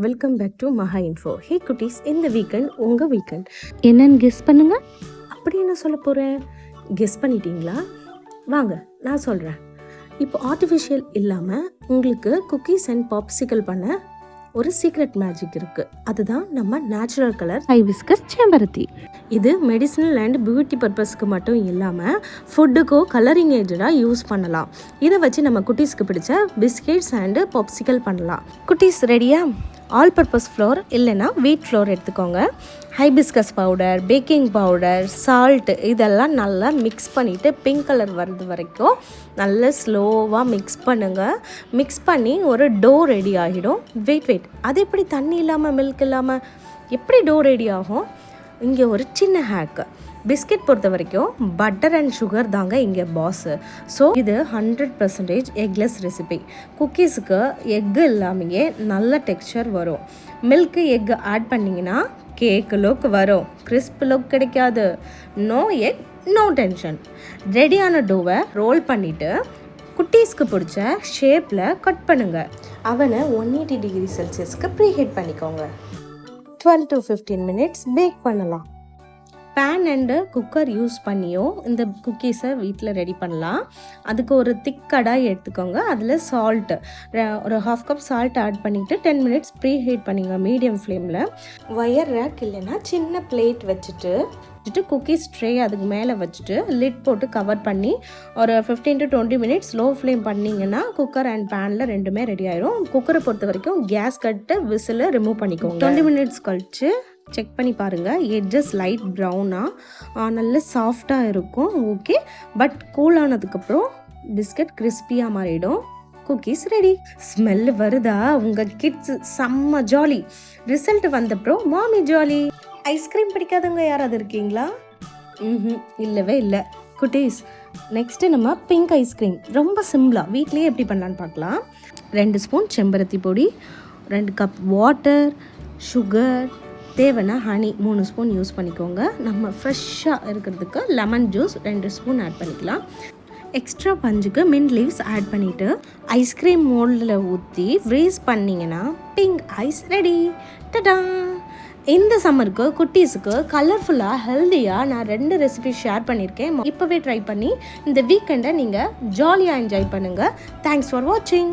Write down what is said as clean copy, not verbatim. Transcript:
Welcome back to Maha info. Hey குட்டீஸ், இந்த weekend உங்கள் வீக்கெண்ட் என்னன்னு கெஸ் பண்ணுங்க. அப்படி என்ன சொல்ல போகிறேன், கெஸ் பண்ணிட்டீங்களா? வாங்க நான் சொல்கிறேன். இப்போ ஆர்டிஃபிஷியல் இல்லாமல் உங்களுக்கு குக்கீஸ் அண்ட் பாப்சிக்கல் பண்ண ஒரு சீக்ரெட் மேஜிக் இருக்குது. அதுதான் நம்ம நேச்சுரல் கலர் ஹைபிஸ்கஸ் செம்பருத்தி. இது மெடிசினல் அண்ட் பியூட்டி பர்பஸ்க்கு மட்டும் இல்லாமல் ஃபுட்டுக்கோ கலரிங் ஏஜடாக யூஸ் பண்ணலாம். இதை வச்சு நம்ம குட்டீஸ்க்கு பிடிச்ச பிஸ்கெட்ஸ் அண்டு பாப்சிக்கல் பண்ணலாம். குட்டீஸ் ரெடியா? ஆல் பர்பஸ் ஃப்ளோர் இல்லைன்னா வீட் ஃப்ளோர் எடுத்துக்கோங்க. Hibiscus powder, baking powder, salt இதெல்லாம் நல்லா மிக்ஸ் பண்ணிவிட்டு பிங்க் கலர் வர்றது வரைக்கும் நல்லா ஸ்லோவாக மிக்ஸ் பண்ணுங்கள். மிக்ஸ் பண்ணி ஒரு டோ ரெடி ஆகிடும். வெயிட் அது எப்படி தண்ணி இல்லாமல் மில்க் இல்லாமல் எப்படி டோ ரெடி ஆகும்? இங்கே ஒரு சின்ன ஹேக்கு. பிஸ்கெட் பொறுத்த வரைக்கும் பட்டர் அண்ட் சுகர் தாங்க இங்கே பாஸு. ஸோ இது 100% எக்லெஸ் ரெசிபி. குக்கீஸுக்கு எக்கு இல்லாமையே நல்ல டெக்ஸ்சர் வரும். மில்க்கு எக்கு ஆட் பண்ணிங்கன்னா கேக் லுக் வரும், கிறிஸ்ப் லுக் கிடைக்காது. No egg, no tension. ரெடியான டோவை ரோல் பண்ணிவிட்டு குட்டீஸ்க்கு பிடிச்ச ஷேப்பில் கட் பண்ணுங்கள். அவனை 180 டிகிரி செல்சியஸ்க்கு ப்ரீஹீட் பண்ணிக்கோங்க. 12 to 15 minutes பேக் பண்ணலாம். பேன் அண்டு குக்கர் யூஸ் பண்ணியும் இந்த குக்கீஸை வீட்டில் ரெடி பண்ணலாம். அதுக்கு ஒரு திக் கடாய் எடுத்துக்கோங்க. அதில் சால்ட்டு ஒரு 1/2 கப் சால்ட் ஆட் பண்ணிவிட்டு 10 minutes ப்ரீ ஹீட் பண்ணிங்க மீடியம் ஃப்ளேமில். ஒயர் ரேக் இல்லைன்னா சின்ன பிளேட் வச்சுட்டு குக்கீஸ் ட்ரே அதுக்கு மேலே வச்சுட்டு லிட் போட்டு கவர் பண்ணி ஒரு 15 to 20 minutes லோ ஃப்ளேம் பண்ணிங்கன்னா குக்கர் அண்ட் பேனில் ரெண்டுமே ரெடி ஆயிரும். குக்கரை பொறுத்த வரைக்கும் கேஸ் கட்டு விசிலை ரிமூவ் பண்ணிக்கோங்க. 20 minutes கழிச்சு செக் பண்ணி பாருங்கள். எட்ஜஸ் லைட் ப்ரௌனாக நல்ல சாஃப்டாக இருக்கும். ஓகே, பட் கூல் ஆனதுக்கப்புறம் பிஸ்கட் கிறிஸ்பியாக மாறிடும். Cookies ready. ஸ்மெல் வருதா? உங்கள் கிட்ஸ் செம்ம ஜாலி. ரிசல்ட் வந்தப்புறம் மாமி ஜாலி. ஐஸ்கிரீம் பிடிக்காதவங்க யாராவது இருக்கீங்களா? இல்லவே இல்லை. குட்டீஸ், நெக்ஸ்ட்டு நம்ம பிங்க் ஐஸ்கிரீம் ரொம்ப சிம்பிளாக வீட்லேயே எப்படி பண்ணலான்னு பார்க்கலாம். 2 ஸ்பூன் செம்பருத்தி பொடி, 2 கப் வாட்டர், சுகர், தேவைன்னா ஹனி 3 ஸ்பூன் யூஸ் பண்ணிக்கோங்க. நம்ம ஃப்ரெஷ்ஷாக இருக்கிறதுக்கு லெமன் ஜூஸ் 2 ஸ்பூன் ஆட் பண்ணிக்கலாம். எக்ஸ்ட்ரா பஞ்சுக்கு மின்ட் லீவ்ஸ் ஆட் பண்ணிவிட்டு ஐஸ்கிரீம் மோல்டில் ஊற்றி ஃப்ரீஸ் பண்ணிங்கன்னா பிங்க் ஐஸ் ரெடி. டடா! இந்த சம்மருக்கு குட்டீஸுக்கு கலர்ஃபுல்லாக ஹெல்த்தியாக நான் 2 ரெசிபி ஷேர் பண்ணியிருக்கேன். இப்போவே ட்ரை பண்ணி இந்த வீக்கெண்டை நீங்கள் ஜாலியாக என்ஜாய் பண்ணுங்கள். தேங்க்ஸ் ஃபார் வாட்சிங்.